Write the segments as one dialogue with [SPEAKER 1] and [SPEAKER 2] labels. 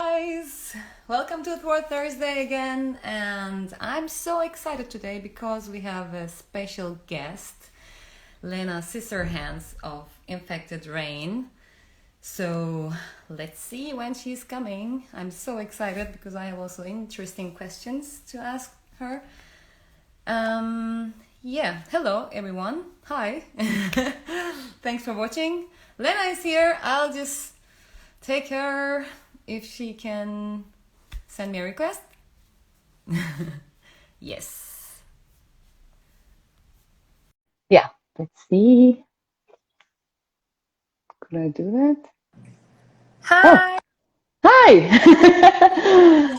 [SPEAKER 1] Guys, welcome to Thwart Thursday again, and I'm so excited today because we have a special guest, Lena Scissorhands of Infected Rain. So let's see when she's coming. I'm so excited because I have also interesting questions to ask her. Yeah, hello everyone. Hi. Thanks for watching. Lena is here. I'll just take her if she can send me a request. Yes. Yeah, let's see. Could I do that?
[SPEAKER 2] Hi.
[SPEAKER 1] Oh, hi.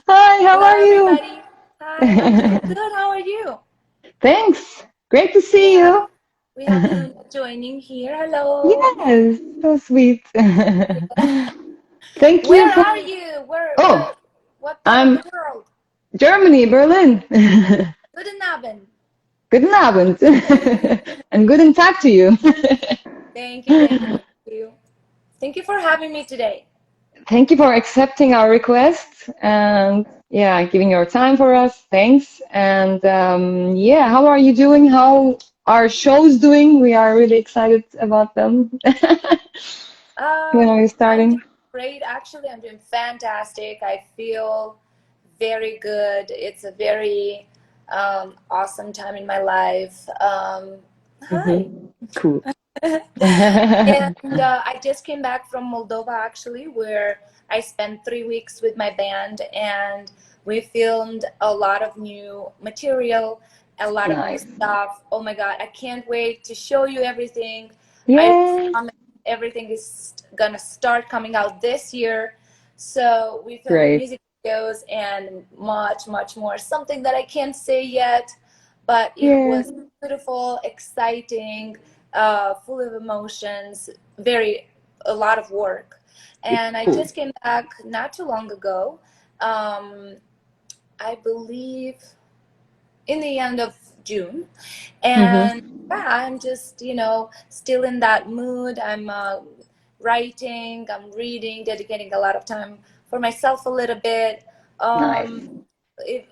[SPEAKER 1] Hi, how
[SPEAKER 2] Hello,
[SPEAKER 1] are you?
[SPEAKER 2] everybody. Hi, I'm doing good. How are you?
[SPEAKER 1] Thanks. Great to see
[SPEAKER 2] Yeah,
[SPEAKER 1] you.
[SPEAKER 2] we have Luna joining here. Hello.
[SPEAKER 1] Yes, so sweet.
[SPEAKER 2] Yeah.
[SPEAKER 1] Thank you
[SPEAKER 2] Where
[SPEAKER 1] for.
[SPEAKER 2] are you?
[SPEAKER 1] Oh,
[SPEAKER 2] What part of
[SPEAKER 1] I'm
[SPEAKER 2] the world?
[SPEAKER 1] Germany, Berlin.
[SPEAKER 2] Guten Abend.
[SPEAKER 1] Guten Abend. And guten Tag to you.
[SPEAKER 2] Thank you, thank you, thank you. Thank you for having me today.
[SPEAKER 1] Thank you for accepting our request and yeah, giving your time for us. Thanks. And yeah, how are you doing? How are shows doing? We are really excited about them. When are you
[SPEAKER 2] I'm
[SPEAKER 1] starting?
[SPEAKER 2] doing great. Actually, I'm doing fantastic. I feel very good. It's a very awesome time in my life. Hi.
[SPEAKER 1] Cool.
[SPEAKER 2] And I just came back from Moldova, actually, where I spent 3 weeks with my band, and we filmed a lot of new material, a lot of new
[SPEAKER 1] Nice.
[SPEAKER 2] stuff. Oh my God, I can't wait to show you everything. I
[SPEAKER 1] Yeah.
[SPEAKER 2] promise everything is gonna start coming out this year. So we filmed
[SPEAKER 1] Great.
[SPEAKER 2] music videos and much, much more. Something that I can't say yet, but it
[SPEAKER 1] Yeah.
[SPEAKER 2] was beautiful, exciting, full of emotions, a lot of work. And I
[SPEAKER 1] Cool.
[SPEAKER 2] just came back not too long ago. Um, I believe in the end of June. And
[SPEAKER 1] Mm-hmm.
[SPEAKER 2] yeah, I'm just, still in that mood. I'm writing, I'm reading, dedicating a lot of time for myself a little bit.
[SPEAKER 1] Nice.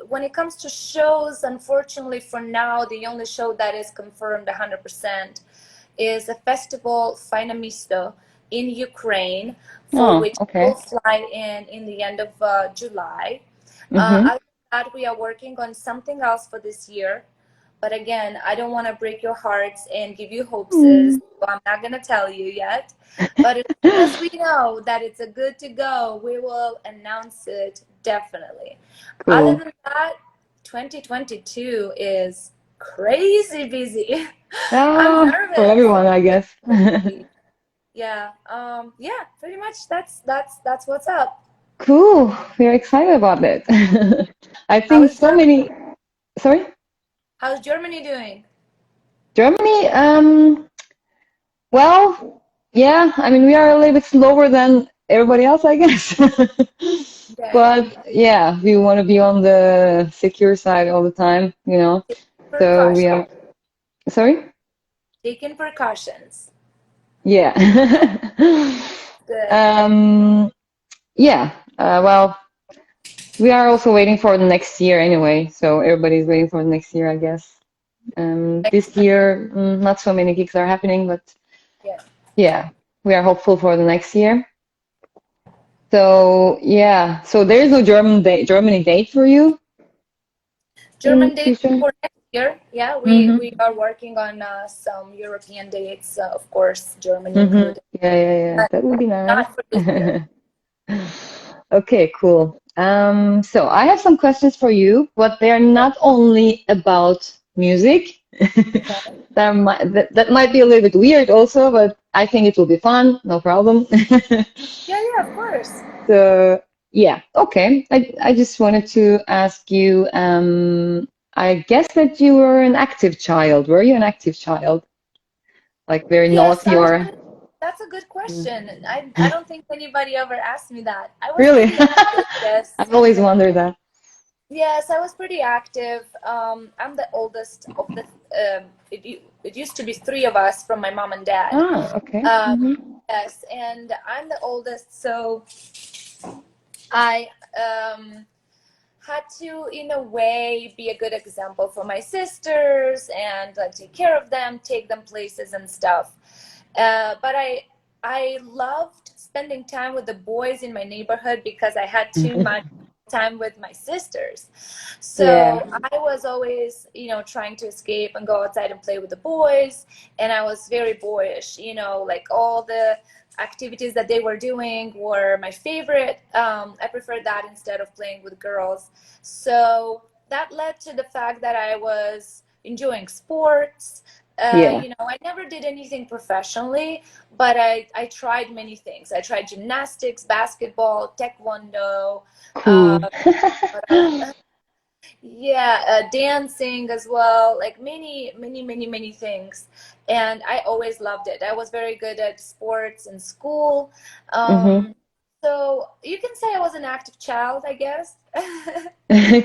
[SPEAKER 2] When it comes to shows, unfortunately for now, the only show that is confirmed 100% is a festival, Fajne Misto, in Ukraine, for
[SPEAKER 1] Oh,
[SPEAKER 2] which
[SPEAKER 1] okay.
[SPEAKER 2] we'll fly in the end of July.
[SPEAKER 1] Mm-hmm.
[SPEAKER 2] Other than that, we are working on something else for this year. But again, I don't want to break your hearts and give you hopes, so I'm not going to tell you yet. But as soon as we know that it's a good to go, we will announce it definitely. Other
[SPEAKER 1] Cool.
[SPEAKER 2] than that, 2022 is crazy busy. I'm
[SPEAKER 1] Ah, for
[SPEAKER 2] nervous.
[SPEAKER 1] everyone, I guess.
[SPEAKER 2] Yeah. Yeah, pretty much that's what's up.
[SPEAKER 1] Cool. We're excited about it. I
[SPEAKER 2] How
[SPEAKER 1] think
[SPEAKER 2] is
[SPEAKER 1] so
[SPEAKER 2] Germany?
[SPEAKER 1] many. Sorry?
[SPEAKER 2] How's Germany doing?
[SPEAKER 1] Germany? Well, yeah, I mean, we are a little bit slower than everybody else, I guess.
[SPEAKER 2] Okay.
[SPEAKER 1] But yeah, we want to be on the secure side all the time, you know. So we
[SPEAKER 2] Precaution.
[SPEAKER 1] are. Sorry?
[SPEAKER 2] Taking precautions.
[SPEAKER 1] Yeah.
[SPEAKER 2] Good.
[SPEAKER 1] Um, yeah. Well, we are also waiting for the next year anyway. So everybody's waiting for the next year, I guess. This year, not so many gigs are happening, but
[SPEAKER 2] Yeah.
[SPEAKER 1] yeah, we are hopeful for the next year. So yeah, so there is no Germany date for you in
[SPEAKER 2] German dates
[SPEAKER 1] future.
[SPEAKER 2] for next year. Yeah, we
[SPEAKER 1] Mm-hmm.
[SPEAKER 2] are working on some European dates, of course, Germany
[SPEAKER 1] Mm-hmm.
[SPEAKER 2] included.
[SPEAKER 1] Yeah, yeah, yeah.
[SPEAKER 2] But
[SPEAKER 1] That would be nice.
[SPEAKER 2] not for this year.
[SPEAKER 1] Okay, cool. So I have some questions for you, but they are
[SPEAKER 2] Okay.
[SPEAKER 1] not only about music.
[SPEAKER 2] Okay.
[SPEAKER 1] That might be a little bit weird also, but I think it will be fun, no problem.
[SPEAKER 2] Yeah, yeah, of course.
[SPEAKER 1] So yeah, okay. I just wanted to ask you, I guess that you were an active child. Were you an active child? Like very
[SPEAKER 2] Yes,
[SPEAKER 1] naughty or
[SPEAKER 2] that's a good question. I don't think anybody ever asked me that. I was
[SPEAKER 1] really?
[SPEAKER 2] pretty active, yes.
[SPEAKER 1] I've always wondered that.
[SPEAKER 2] Yes, I was pretty active. I'm the oldest of the. It used to be three of us from my mom and dad.
[SPEAKER 1] Ah, okay.
[SPEAKER 2] Um,
[SPEAKER 1] Mm-hmm.
[SPEAKER 2] yes, and I'm the oldest, so I had to, in a way, be a good example for my sisters and take care of them, take them places and stuff. But I loved spending time with the boys in my neighborhood because I had too much time with my sisters.
[SPEAKER 3] Yeah.
[SPEAKER 2] So I was always, trying to escape and go outside and play with the boys. And I was very boyish, like all the activities that they were doing were my favorite. I preferred that instead of playing with girls. So that led to the fact that I was enjoying sports.
[SPEAKER 3] Yeah.
[SPEAKER 2] I never did anything professionally, but I tried many things. I tried gymnastics, basketball, taekwondo,
[SPEAKER 3] Cool.
[SPEAKER 2] what else? Yeah, dancing as well, like many, many, many, many things. And I always loved it. I was very good at sports in school.
[SPEAKER 3] Mm-hmm.
[SPEAKER 2] So you can say I was an active child, I guess.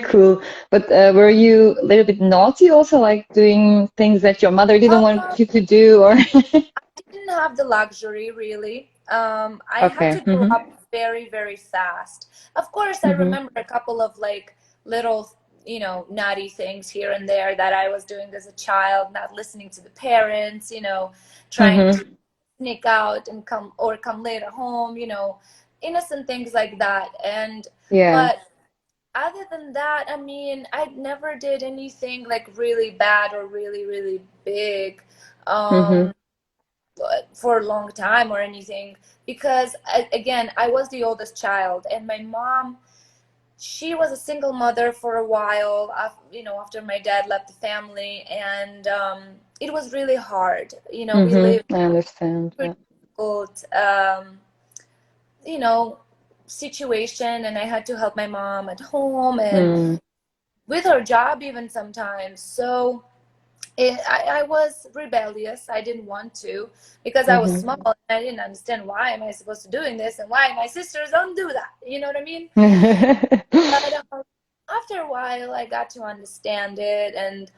[SPEAKER 3] Cool. But were you a little bit naughty also, like doing things that your mother didn't want
[SPEAKER 2] Um,
[SPEAKER 3] you to do, or?
[SPEAKER 2] didn't have the luxury really. I had
[SPEAKER 3] Okay.
[SPEAKER 2] to grow
[SPEAKER 3] Mm-hmm.
[SPEAKER 2] up very, very fast. Of course, I
[SPEAKER 3] Mm-hmm.
[SPEAKER 2] remember a couple of like little, naughty things here and there that I was doing as a child, not listening to the parents, trying
[SPEAKER 3] Mm-hmm.
[SPEAKER 2] to sneak out and come later home, innocent things like that. And
[SPEAKER 3] Yeah.
[SPEAKER 2] but other than that, I mean, I never did anything like really bad or really, really big.
[SPEAKER 3] Mm-hmm.
[SPEAKER 2] Um, for a long time or anything because again I was the oldest child and my mom, she was a single mother for a while after my dad left the family, and it was really hard. We lived
[SPEAKER 3] Mm-hmm. I understand.
[SPEAKER 2] pretty
[SPEAKER 3] Yeah.
[SPEAKER 2] difficult you know situation, and I had to help my mom at home and
[SPEAKER 3] Mm.
[SPEAKER 2] with her job even sometimes. So I was rebellious. I didn't want to because I was
[SPEAKER 3] Mm-hmm.
[SPEAKER 2] small and I didn't understand why am I supposed to doing this and why my sisters don't do that. You know what I mean? But after a while, I got to understand it, and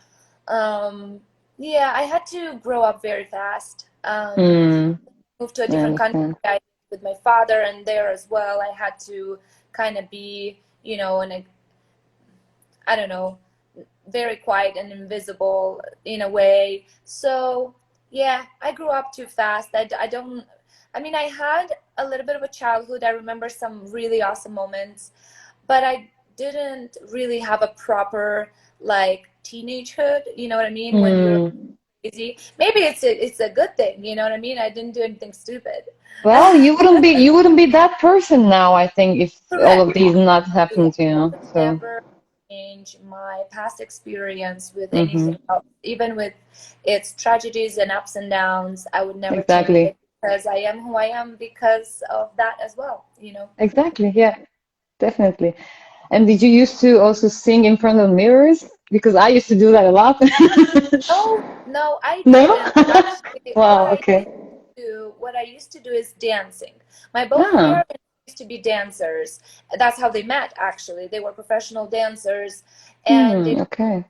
[SPEAKER 2] yeah, I had to grow up very fast.
[SPEAKER 3] Mm.
[SPEAKER 2] Moved to a
[SPEAKER 3] I
[SPEAKER 2] different country
[SPEAKER 3] understand.
[SPEAKER 2] with my father, and there as well, I had to kind of be, in a, I don't know, very quiet and invisible in a way. So yeah, I grew up too fast. I don't, I mean, I had a little bit of a childhood. I remember some really awesome moments, but I didn't really have a proper like teenagehood. You know what I mean? When you're
[SPEAKER 3] Mm.
[SPEAKER 2] crazy, maybe it's a good thing. You know what I mean? I didn't do anything stupid.
[SPEAKER 3] Well, you wouldn't be that person now, I think, if all
[SPEAKER 2] Correct.
[SPEAKER 3] of these not
[SPEAKER 2] Yeah,
[SPEAKER 3] happened,
[SPEAKER 2] I would
[SPEAKER 3] So,
[SPEAKER 2] never change my past experience with
[SPEAKER 3] mm-hmm.
[SPEAKER 2] anything else, even with its tragedies and ups and downs. I would never change
[SPEAKER 3] Exactly.
[SPEAKER 2] it because I am who I am because of that as well.
[SPEAKER 3] Exactly. Yeah, definitely. And did you used to also sing in front of mirrors? Because I used to do that a lot.
[SPEAKER 2] No, no, I
[SPEAKER 3] No?
[SPEAKER 2] didn't. Actually,
[SPEAKER 3] Wow, okay.
[SPEAKER 2] what I used to do is dancing. My both
[SPEAKER 3] Ah,
[SPEAKER 2] parents used to be dancers. That's how they met, actually. They were professional dancers, and they
[SPEAKER 3] okay.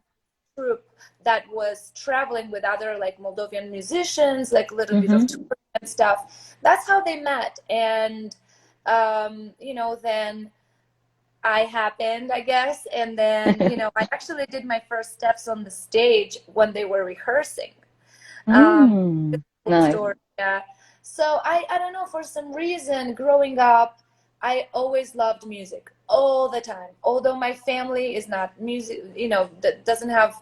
[SPEAKER 2] troupe that was traveling with other like Moldovan musicians, like a little bit of
[SPEAKER 3] Mm-hmm.
[SPEAKER 2] touring and stuff. That's how they met. And then I happened, I guess, and then I actually did my first steps on the stage when they were rehearsing. Um, cool
[SPEAKER 3] Nice.
[SPEAKER 2] story, yeah. So I don't know, for some reason, growing up, I always loved music all the time. Although my family is not music, that doesn't have,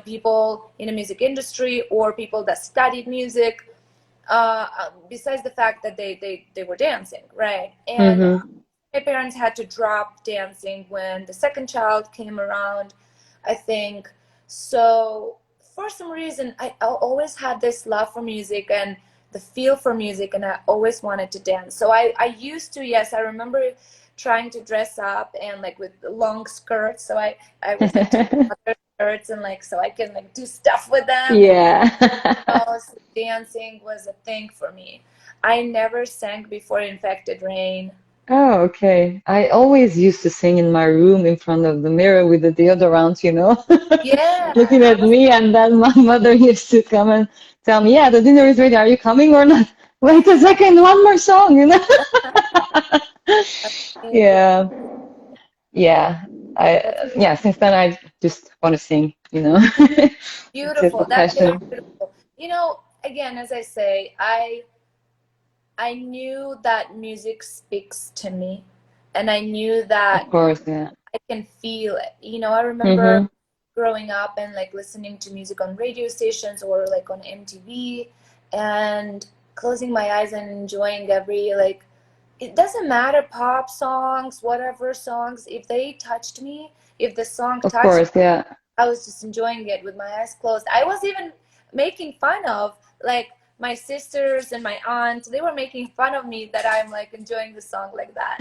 [SPEAKER 2] people in the music industry or people that studied music. Besides the fact that they were dancing, right? And
[SPEAKER 3] Mm-hmm.
[SPEAKER 2] my parents had to drop dancing when the second child came around, I think. So for some reason, I always had this love for music and the feel for music, and I always wanted to dance. So I used to, yes, I remember trying to dress up and like with long skirts. So I would like to other skirts and like so I can like do stuff with them, and
[SPEAKER 3] Yeah.
[SPEAKER 2] so dancing was a thing for me. I never sang before Infected Rain.
[SPEAKER 3] Oh, okay. I always used to sing in my room in front of the mirror with the deodorant,
[SPEAKER 2] Yeah,
[SPEAKER 3] looking
[SPEAKER 2] I
[SPEAKER 3] at
[SPEAKER 2] was
[SPEAKER 3] me, and then my mother used to come and tell me, yeah, the dinner is ready. Are you coming or not? Wait a second, one more song. Yeah, yeah.
[SPEAKER 2] That's
[SPEAKER 3] Yeah, since then I just want to sing, you know. It's just a
[SPEAKER 2] beautiful. That is
[SPEAKER 3] passion.
[SPEAKER 2] beautiful. Again, as I say, I knew that music speaks to me, and I knew
[SPEAKER 3] Of
[SPEAKER 2] that
[SPEAKER 3] course, yeah.
[SPEAKER 2] I can feel it. I remember
[SPEAKER 3] Mm-hmm.
[SPEAKER 2] growing up and like listening to music on radio stations or like on MTV, and closing my eyes and enjoying every like, it doesn't matter, pop songs, whatever songs, if they touched me, if the song
[SPEAKER 3] Of
[SPEAKER 2] touched,
[SPEAKER 3] course, yeah.
[SPEAKER 2] I was just enjoying it with my eyes closed. I was even making fun of like my sisters and my aunt. They were making fun of me that I'm like enjoying the song like that.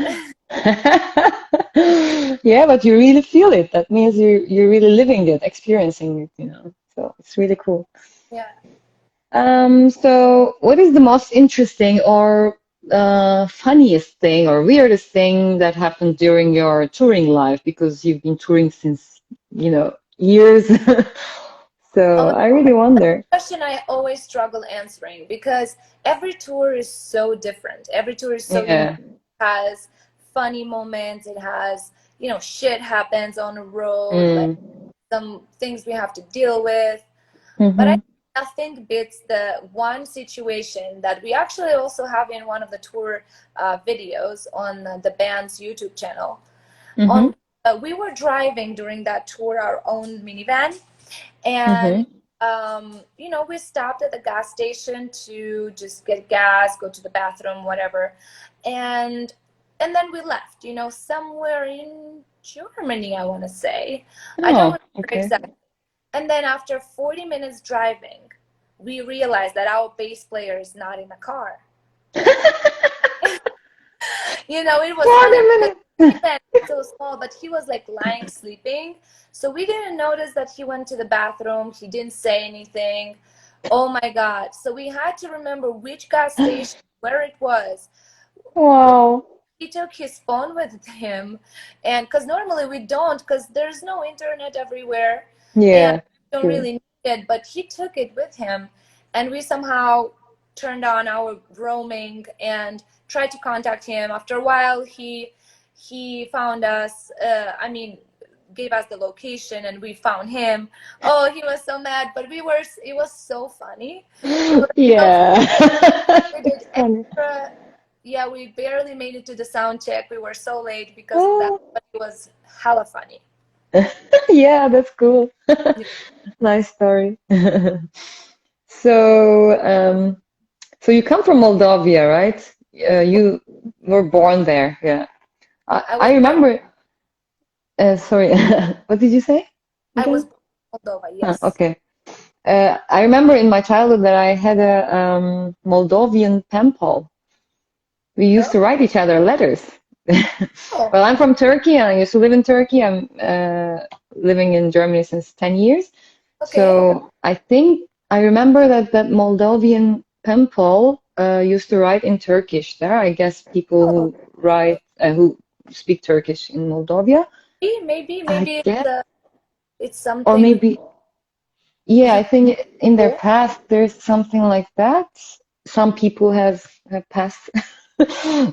[SPEAKER 3] Yeah, but you really feel it. That means you're really living it, experiencing it, you know. So it's really cool.
[SPEAKER 2] Yeah.
[SPEAKER 3] So what is the most interesting or funniest thing or weirdest thing that happened during your touring life? Because you've been touring since, years. So
[SPEAKER 2] Oh,
[SPEAKER 3] I really wonder.
[SPEAKER 2] question I always struggle answering because every tour is so different. Every tour is so unique.
[SPEAKER 3] Yeah.
[SPEAKER 2] It has funny moments. It has, shit happens on the road, like
[SPEAKER 3] Mm.
[SPEAKER 2] some things we have to deal with. But I
[SPEAKER 3] Mm-hmm.
[SPEAKER 2] nothing beats the one situation that we actually also have in one of the tour videos on the band's YouTube channel.
[SPEAKER 3] Mm-hmm.
[SPEAKER 2] On We were driving during that tour our own minivan, and
[SPEAKER 3] Mm-hmm.
[SPEAKER 2] we stopped at the gas station to just get gas, go to the bathroom, whatever, and then we left. Somewhere in Germany, I want to say. I don't
[SPEAKER 3] Oh,
[SPEAKER 2] remember
[SPEAKER 3] okay.
[SPEAKER 2] exactly. And then after 40 minutes driving, we realized that our bass player is not in the car. It was funny
[SPEAKER 3] 40
[SPEAKER 2] because
[SPEAKER 3] minutes.
[SPEAKER 2] the band is so small, but he was like lying, sleeping. So we didn't notice that he went to the bathroom. He didn't say anything. Oh my God. So we had to remember which gas station, where it was.
[SPEAKER 3] Wow.
[SPEAKER 2] He took his phone with him, and because normally we don't, because there's no internet everywhere and
[SPEAKER 3] Yeah,
[SPEAKER 2] we don't
[SPEAKER 3] true.
[SPEAKER 2] really need it, but he took it with him, and we somehow turned on our roaming and tried to contact him. After a while, he found us. Gave us the location, and we found him. Oh, he was so mad, but it was so funny. It was so
[SPEAKER 3] Yeah.
[SPEAKER 2] we did
[SPEAKER 3] It's funny.
[SPEAKER 2] extra. Yeah, we barely made it to the sound check. We were so late because of that,
[SPEAKER 3] Oh.
[SPEAKER 2] but it was hella funny.
[SPEAKER 3] Yeah, that's cool. Nice story. So, so you come from Moldavia, right? You were born there. Yeah.
[SPEAKER 2] I
[SPEAKER 3] I
[SPEAKER 2] was born.
[SPEAKER 3] remember. Sorry, what did you say
[SPEAKER 2] I was
[SPEAKER 3] again?
[SPEAKER 2] born in Moldova.
[SPEAKER 3] Ah,
[SPEAKER 2] Yes.
[SPEAKER 3] okay. I remember in my childhood that I had a Moldovan pen pal. We used
[SPEAKER 2] Oh.
[SPEAKER 3] to write each other letters. Well, I'm from Turkey and I used to live in Turkey. I'm living in Germany since 10 years.
[SPEAKER 2] Okay.
[SPEAKER 3] So I think I remember that Moldovan pen pal used to write in Turkish. There, I guess people
[SPEAKER 2] Oh.
[SPEAKER 3] who who speak Turkish in Moldavia. I
[SPEAKER 2] Maybe
[SPEAKER 3] guess,
[SPEAKER 2] it's
[SPEAKER 3] or
[SPEAKER 2] something
[SPEAKER 3] maybe, yeah, I
[SPEAKER 2] you
[SPEAKER 3] think in their
[SPEAKER 2] do.
[SPEAKER 3] past there's something like that. Some people have passed,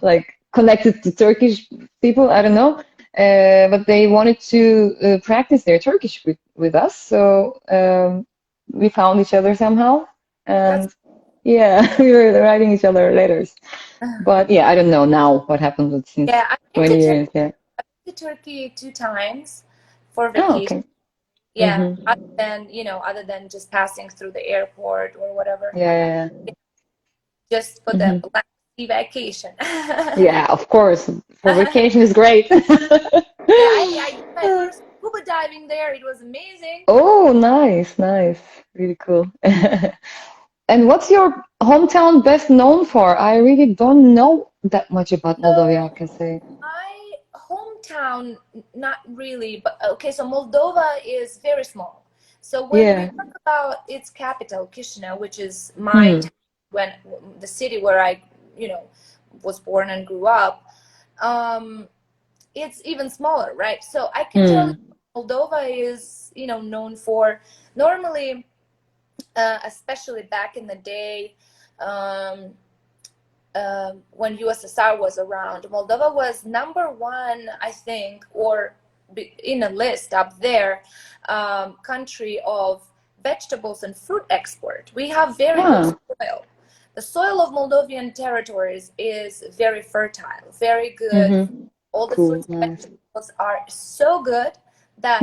[SPEAKER 3] like connected to Turkish people. I don't know, but they wanted to practice their Turkish with us, so we found each other somehow,
[SPEAKER 2] That's
[SPEAKER 3] and yeah, we were writing each other letters. But yeah, I don't know now what happened since
[SPEAKER 2] yeah. I've been
[SPEAKER 3] 20 years. Yeah.
[SPEAKER 2] to Turkey 2 times for
[SPEAKER 3] Oh,
[SPEAKER 2] vacation.
[SPEAKER 3] okay.
[SPEAKER 2] Yeah,
[SPEAKER 3] Mm-hmm.
[SPEAKER 2] other than just passing through the airport or whatever,
[SPEAKER 3] Yeah, yeah,
[SPEAKER 2] just for
[SPEAKER 3] yeah.
[SPEAKER 2] the Black Sea vacation.
[SPEAKER 3] Yeah, of course. For vacation is great.
[SPEAKER 2] Yeah, I did my first scuba diving there. It was amazing.
[SPEAKER 3] Oh, nice, nice. Really cool. And what's your hometown best known for? I really don't know that much about Moldova, I
[SPEAKER 2] So
[SPEAKER 3] can say.
[SPEAKER 2] my hometown, not really, but okay. So Moldova is very small. So when we
[SPEAKER 3] Yeah.
[SPEAKER 2] talk about its capital, Chisinau, which is my
[SPEAKER 3] Hmm.
[SPEAKER 2] town, when the city where I, you know, was born and grew up, um, it's even smaller, right? So I can tell you,
[SPEAKER 3] Hmm.
[SPEAKER 2] Moldova is, known for normally, especially back in the day, um, when USSR was around, Moldova was #1, I think, or in a list up there, country of vegetables and fruit export. We have very good soil. The soil of Moldovan territories is very fertile, very good. All the fruits and vegetables are so good that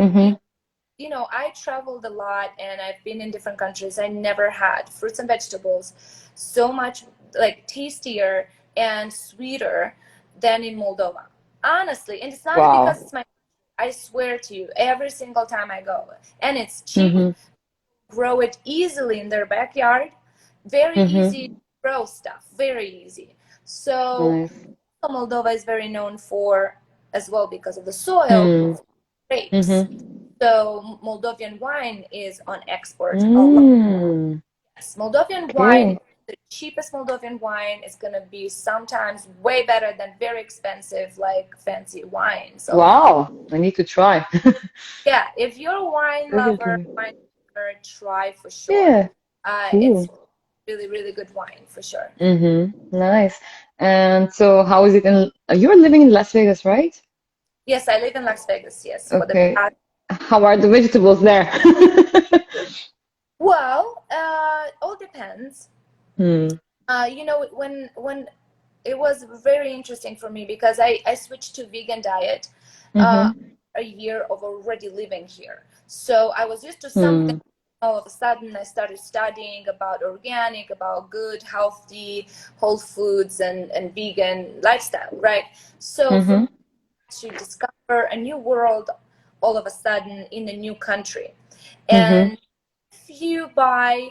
[SPEAKER 2] you know, I traveled a lot and I've been in different countries. I never had fruits and vegetables so much like tastier and sweeter than in Moldova. Honestly, and it's not because it's my, I swear to you, every single time I go, and it's cheap, grow it easily in their backyard, very easy to grow stuff, very easy. So Moldova is very known for as well because of the soil, grapes. So Moldovan wine is on export a lot. Yes, Moldovan wine, the cheapest Moldovan wine is going to be sometimes way better than very expensive, like fancy wine. So,
[SPEAKER 3] wow, I need to try.
[SPEAKER 2] yeah, if you're a wine lover, try for sure. It's really, really good wine for sure.
[SPEAKER 3] Nice. And so how is it in, you're living in Las Vegas, right?
[SPEAKER 2] Yes, I live in Las Vegas, yes.
[SPEAKER 3] Okay. How are the vegetables there?
[SPEAKER 2] Well, all depends. You know, when it was very interesting for me because I switched to vegan diet a year of already living here. So I was used to something. All of a sudden, I started studying about organic, about good, healthy, whole foods and vegan lifestyle, right? So for me to discover a new world all of a sudden in a new country. And if you buy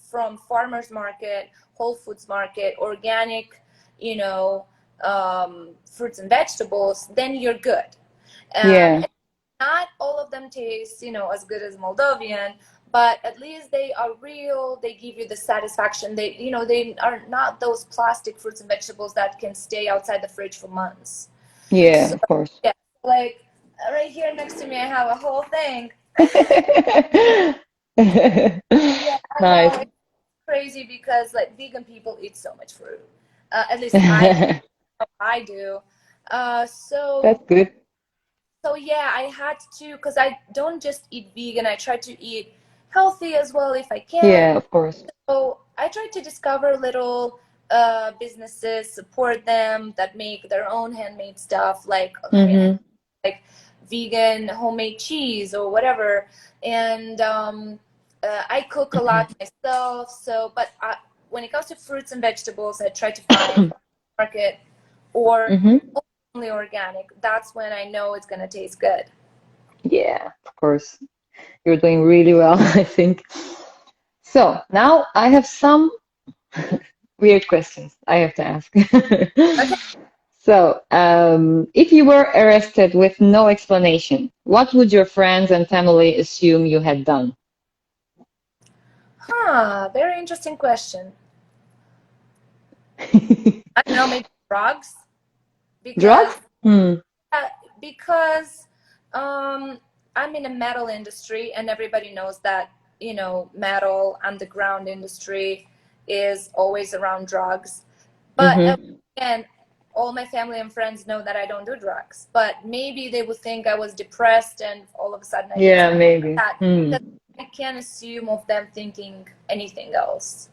[SPEAKER 2] from farmers market, Whole Foods market, organic, you know, fruits and vegetables, then you're good. Not all of them taste, you know, as good as Moldovan, but at least they are real. They give you the satisfaction. They, you know, they are not those plastic fruits and vegetables that can stay outside the fridge for months.
[SPEAKER 3] Yeah, of course.
[SPEAKER 2] Yeah, like right here next to me, I have a whole thing. Yeah,
[SPEAKER 3] nice.
[SPEAKER 2] it's crazy because like vegan people eat so much fruit. At least I do. So
[SPEAKER 3] that's good.
[SPEAKER 2] So yeah, I had to, because I don't just eat vegan. I try to eat healthy as well if I can.
[SPEAKER 3] Yeah, of course.
[SPEAKER 2] So I try to discover little businesses, support them that make their own handmade stuff, like like vegan homemade cheese or whatever. And I cook a lot myself. So, but when it comes to fruits and vegetables, I try to find market or only organic. That's when I know it's gonna taste good.
[SPEAKER 3] Yeah, of course. You're doing really well, I think. So now I have some weird questions I have to ask.
[SPEAKER 2] Okay.
[SPEAKER 3] So, if you were arrested with no explanation, what would your friends and family assume you had done?
[SPEAKER 2] Very interesting question. I don't know, maybe drugs.
[SPEAKER 3] Drugs?
[SPEAKER 2] Because I'm in a metal industry, and everybody knows that, you know, metal underground industry is always around drugs. But again, all my family and friends know that I don't do drugs. But maybe they would think I was depressed, and all of a sudden I
[SPEAKER 3] yeah, maybe.
[SPEAKER 2] That. Because I can't assume of them thinking anything else.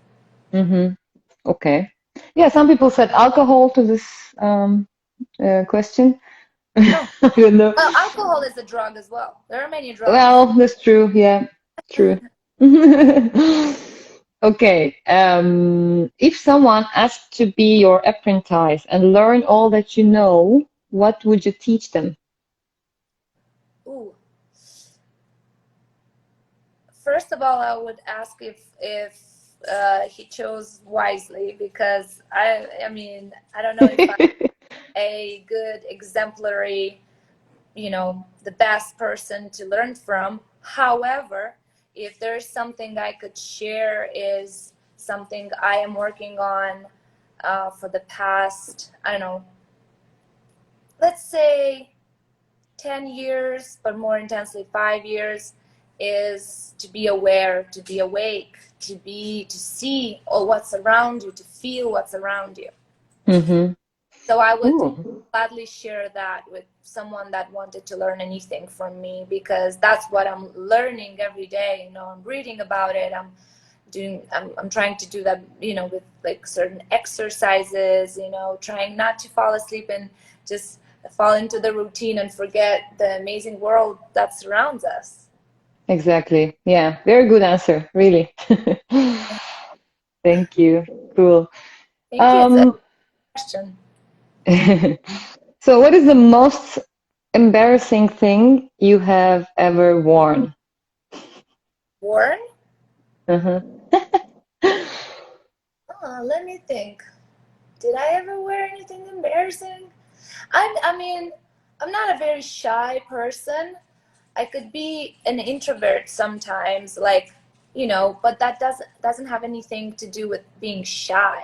[SPEAKER 3] Okay. Yeah, some people said alcohol to this question.
[SPEAKER 2] No.
[SPEAKER 3] I don't know.
[SPEAKER 2] Well, alcohol is a drug as well. There are many drugs.
[SPEAKER 3] Well, that's true. Yeah, true. Okay. If someone asked to be your apprentice and learn all that you know, what would you teach them?
[SPEAKER 2] Ooh. First of all, I would ask if he chose wisely, because I mean, I don't know if I'm a good exemplary, you know, the best person to learn from. However, if there's something I could share, is something I am working on for the past, I don't know, let's say 10 years, but more intensely 5 years, is to be aware, to be awake, to see all what's around you, to feel what's around you.
[SPEAKER 3] Mm-hmm.
[SPEAKER 2] So I would
[SPEAKER 3] Cool.
[SPEAKER 2] gladly share that with someone that wanted to learn anything from me, because that's what I'm learning every day. You know, I'm reading about it. I'm trying to do that, you know, with like certain exercises, you know, trying not to fall asleep and just fall into the routine and forget the amazing world that surrounds us.
[SPEAKER 3] Exactly. Yeah. Very good answer, really. Thank you. Cool.
[SPEAKER 2] Thank you. It's a
[SPEAKER 3] Um,
[SPEAKER 2] question.
[SPEAKER 3] so what is the most embarrassing thing you have ever worn?
[SPEAKER 2] Warren?
[SPEAKER 3] Uh-huh.
[SPEAKER 2] Let me think. Did I ever wear anything embarrassing? I mean, I'm not a very shy person. I could be an introvert sometimes, like, you know, but that doesn't have anything to do with being shy.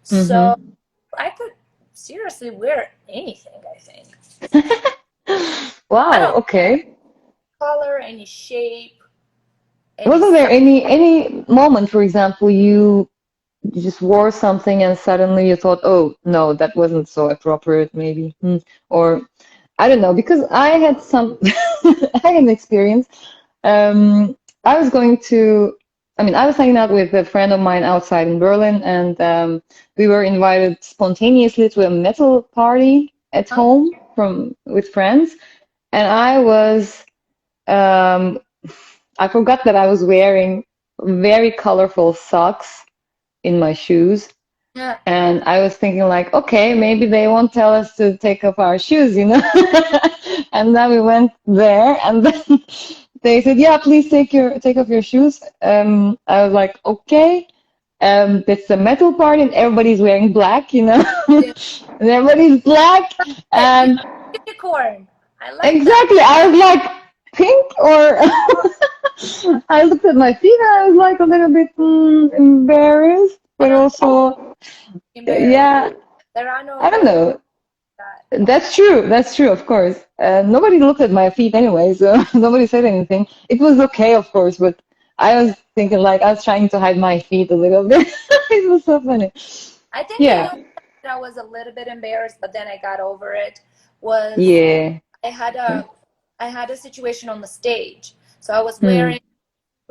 [SPEAKER 2] So
[SPEAKER 3] Mm-hmm.
[SPEAKER 2] I could seriously wear anything, I think. I
[SPEAKER 3] Wow,
[SPEAKER 2] don't
[SPEAKER 3] okay.
[SPEAKER 2] color, any shape, any
[SPEAKER 3] Wasn't there
[SPEAKER 2] size.
[SPEAKER 3] any moment, for example, you just wore something and suddenly you thought, oh no, that wasn't so appropriate, maybe. Or I don't know, because I had some I had an experience. I was going to, I mean, I was hanging out with a friend of mine outside in Berlin, and we were invited spontaneously to a metal party at
[SPEAKER 2] Huh?
[SPEAKER 3] home from with friends, and um, I forgot that I was wearing very colorful socks in my shoes.
[SPEAKER 2] Yeah.
[SPEAKER 3] And I was thinking like, okay, maybe they won't tell us to take off our shoes, you know? And then we went there and then they said, yeah, please take off your shoes. I was like, okay. It's a metal party and everybody's wearing black, you know?
[SPEAKER 2] Yeah.
[SPEAKER 3] And everybody's black.
[SPEAKER 2] Hey,
[SPEAKER 3] And
[SPEAKER 2] unicorn. I like that.
[SPEAKER 3] exactly, I was like, pink or I looked at my feet and I was like a little bit embarrassed,
[SPEAKER 2] I
[SPEAKER 3] but
[SPEAKER 2] don't
[SPEAKER 3] also,
[SPEAKER 2] embarrassed.
[SPEAKER 3] yeah,
[SPEAKER 2] There are no
[SPEAKER 3] I don't
[SPEAKER 2] rules
[SPEAKER 3] know.
[SPEAKER 2] that.
[SPEAKER 3] That's true. That's true, of course. Nobody looked at my feet anyway, so nobody said anything. It was okay, of course, but I was thinking like I was trying to hide my feet a little bit. It was so funny.
[SPEAKER 2] I think the
[SPEAKER 3] Yeah.
[SPEAKER 2] only time that I was a little bit embarrassed, but then I got over it, was
[SPEAKER 3] Yeah.
[SPEAKER 2] I had a I had a situation on the stage. So I was
[SPEAKER 3] Hmm.
[SPEAKER 2] wearing a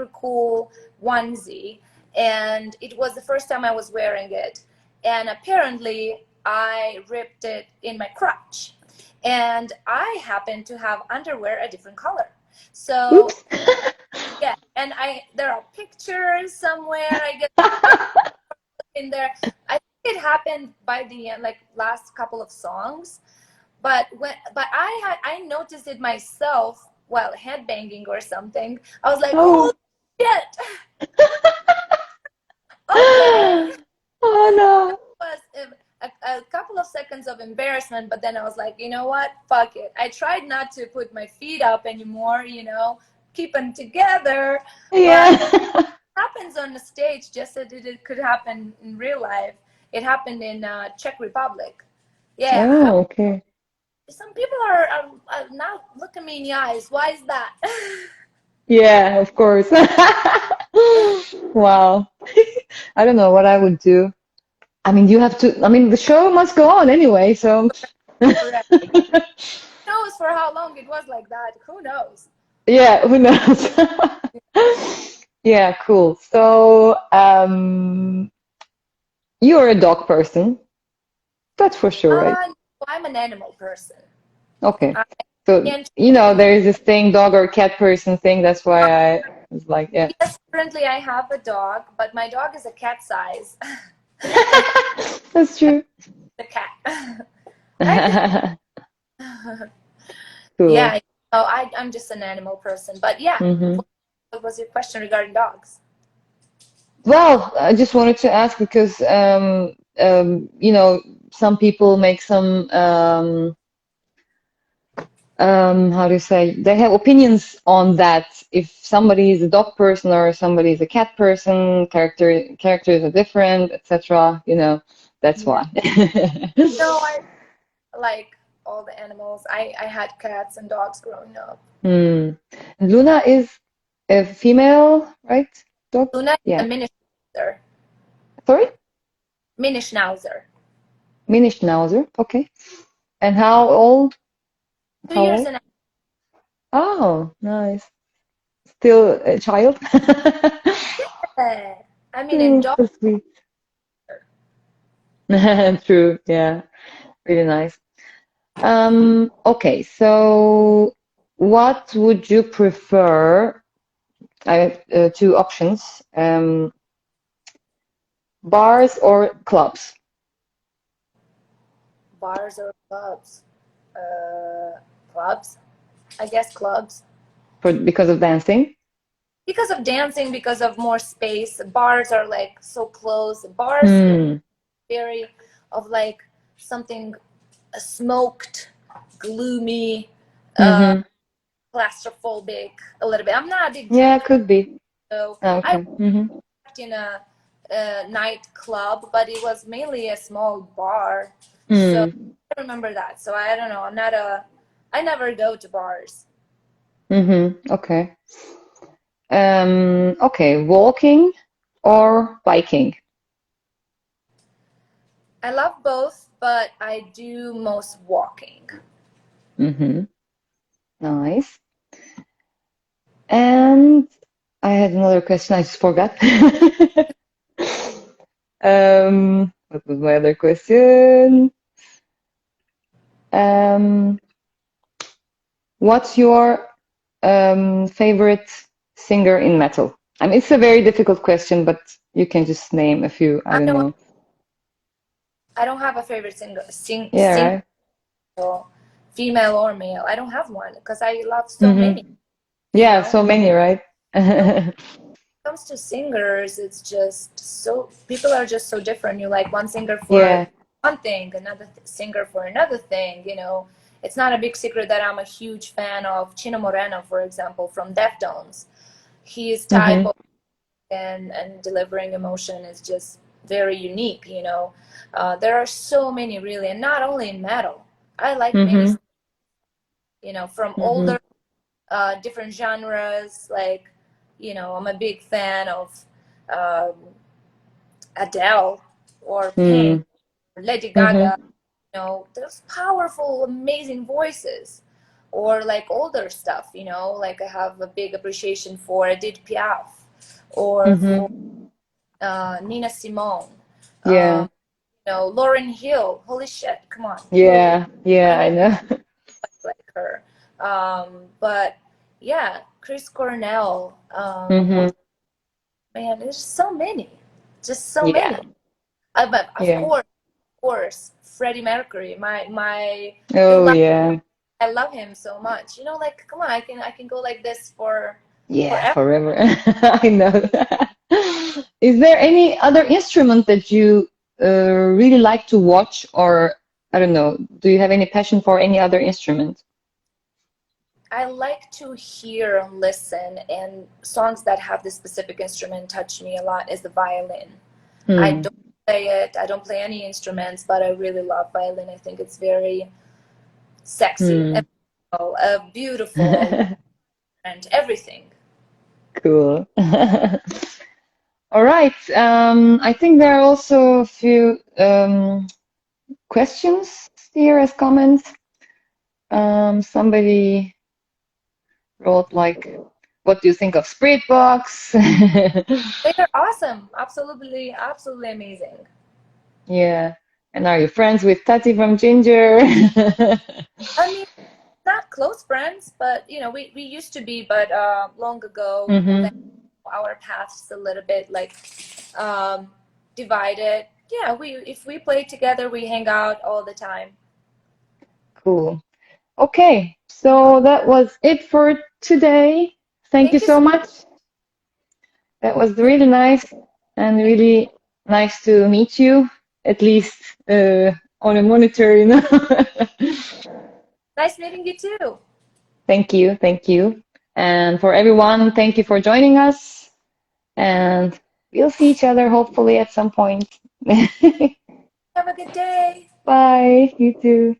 [SPEAKER 2] super cool onesie, and it was the first time I was wearing it. And apparently I ripped it in my crotch. And I happened to have underwear a different color. So
[SPEAKER 3] Oops.
[SPEAKER 2] yeah, and I there are pictures somewhere, I guess, in there. I think it happened by the end, like last couple of songs. But I noticed it myself while headbanging or something. I was like, oh
[SPEAKER 3] Oh.
[SPEAKER 2] shit, okay.
[SPEAKER 3] Oh no.
[SPEAKER 2] Was a couple of seconds of embarrassment, but then I was like, you know what? Fuck it. I tried not to put my feet up anymore, you know, keep them together. But
[SPEAKER 3] Yeah.
[SPEAKER 2] happens on the stage just as it could happen in real life. It happened in Czech Republic. Yeah,
[SPEAKER 3] Oh, okay.
[SPEAKER 2] some people are now looking me in the eyes. Why is that?
[SPEAKER 3] Yeah, of course. Wow. I don't know what I would do. I mean, you have to, I mean, the show must go on anyway, so
[SPEAKER 2] Correct. Who knows for how long it was like that? Who knows?
[SPEAKER 3] yeah, who knows? Yeah, cool. So, you're a dog person, that's for sure, right?
[SPEAKER 2] No, I'm an animal person.
[SPEAKER 3] Okay.
[SPEAKER 2] I
[SPEAKER 3] So,
[SPEAKER 2] can't.
[SPEAKER 3] there is this thing, dog or cat person thing. That's why I was like, yeah.
[SPEAKER 2] Yes, currently I have a dog, but my dog is a cat size. And
[SPEAKER 3] That's true.
[SPEAKER 2] the cat. I
[SPEAKER 3] Cool.
[SPEAKER 2] yeah. I'm just an animal person. But yeah,
[SPEAKER 3] Hmm.
[SPEAKER 2] what was your question regarding dogs?
[SPEAKER 3] Well, I just wanted to ask because, some people make some, how do you say, they have opinions on that. If somebody is a dog person or somebody is a cat person, characters are different, etc. That's
[SPEAKER 2] Yeah.
[SPEAKER 3] why.
[SPEAKER 2] No, I like all the animals. I had cats and dogs growing up.
[SPEAKER 3] Hmm. Luna is a female, right? Dog?
[SPEAKER 2] Luna is a
[SPEAKER 3] Yeah.
[SPEAKER 2] mini schnauzer.
[SPEAKER 3] Sorry?
[SPEAKER 2] Mini schnauzer.
[SPEAKER 3] Mini Schnauzer. Okay. And how old?
[SPEAKER 2] 2 years and
[SPEAKER 3] Oh, nice. Still a child?
[SPEAKER 2] I mean, in dog.
[SPEAKER 3] So sweet. True, yeah. Really nice. Okay, so what would you prefer? I have two options. Bars or clubs?
[SPEAKER 2] Bars or clubs? Clubs. I guess clubs.
[SPEAKER 3] Because of dancing?
[SPEAKER 2] Because of dancing, because of more space. Bars are like so close. Bars very of like something smoked, gloomy, claustrophobic a little bit. I'm not a big
[SPEAKER 3] Yeah,
[SPEAKER 2] drinker,
[SPEAKER 3] could be.
[SPEAKER 2] so I
[SPEAKER 3] Okay.
[SPEAKER 2] worked in a nightclub, but it was mainly a small bar. So I remember that. So I don't know. I never go to bars.
[SPEAKER 3] Okay. Okay, walking or biking?
[SPEAKER 2] I love both, but I do most walking.
[SPEAKER 3] Nice. And I had another question, I just forgot. What was my other question? What's your favorite singer in metal? I mean, it's a very difficult question, but you can just name a few. I don't know.
[SPEAKER 2] I don't have a favorite singer,
[SPEAKER 3] Yeah,
[SPEAKER 2] right? Female or male. I don't have one because I love so many.
[SPEAKER 3] Yeah, so many, right?
[SPEAKER 2] When it comes to singers, it's just so people are just so different. You like one singer for one thing, another singer for another thing. It's not a big secret that I'm a huge fan of Chino Moreno, for example, from Deftones. His type of and delivering emotion is just very unique. There are so many really, and not only in metal. I like many, from older, different genres. Like, I'm a big fan of Adele or Pink, or Lady Gaga. Those powerful, amazing voices. Or like older stuff, like I have a big appreciation for Edith Piaf or for Nina Simone.
[SPEAKER 3] Yeah.
[SPEAKER 2] Lauryn Hill. Holy shit! Come on.
[SPEAKER 3] Yeah. I know.
[SPEAKER 2] Like her. But yeah, Chris Cornell. Man, there's so many. Just so many. But of course, Freddie Mercury. My I love him so much. Like, come on, I can go like this for
[SPEAKER 3] forever. I know. Is there any other instrument that you really like to watch, or I don't know, do you have any passion for any other instrument?
[SPEAKER 2] I like to hear and listen, and songs that have this specific instrument touch me a lot is the violin. I don't play it. I don't play any instruments, but I really love violin. I think it's very sexy, beautiful, and everything.
[SPEAKER 3] Cool. All right. I think there are also a few questions here as comments. Somebody wrote like, what do you think of Spirit Box?
[SPEAKER 2] They are awesome. Absolutely amazing.
[SPEAKER 3] Yeah. And are you friends with Tati from Ginger?
[SPEAKER 2] I mean, not close friends, but we used to be, but long ago, our paths a little bit like divided. Yeah, if we play together, we hang out all the time.
[SPEAKER 3] Cool. Okay, so that was it for today. Thank you so much. That was really nice and really nice to meet you, at least on a monitor,
[SPEAKER 2] Nice meeting you too.
[SPEAKER 3] Thank you. And for everyone, thank you for joining us. And we'll see each other hopefully at some point.
[SPEAKER 2] Have a good day.
[SPEAKER 3] Bye. You too.